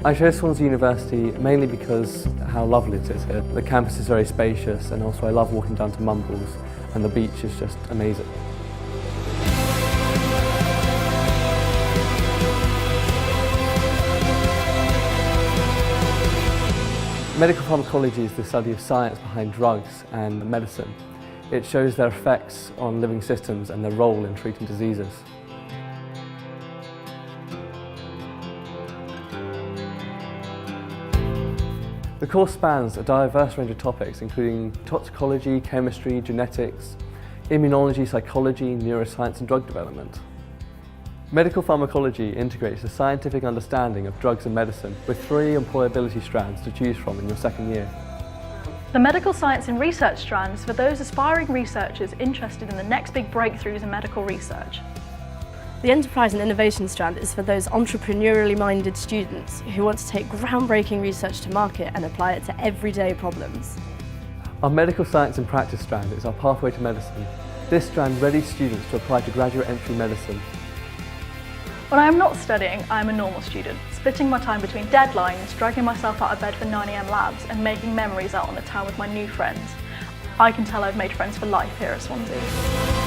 I chose Swansea University mainly because how lovely it is here. The campus is very spacious, and also I love walking down to Mumbles, and the beach is just amazing. Medical pharmacology is the study of science behind drugs and medicine. It shows their effects on living systems and their role in treating diseases. The course spans a diverse range of topics, including toxicology, chemistry, genetics, immunology, psychology, neuroscience and drug development. Medical pharmacology integrates the scientific understanding of drugs and medicine with 3 employability strands to choose from in your second year. The medical science and research strand is for those aspiring researchers interested in the next big breakthroughs in medical research. The enterprise and innovation strand is for those entrepreneurially minded students who want to take groundbreaking research to market and apply it to everyday problems. Our medical science and practice strand is our pathway to medicine. This strand readies students to apply to graduate entry medicine. When I am not studying, I am a normal student, splitting my time between deadlines, dragging myself out of bed for 9 AM labs and making memories out on the town with my new friends. I can tell I've made friends for life here at Swansea.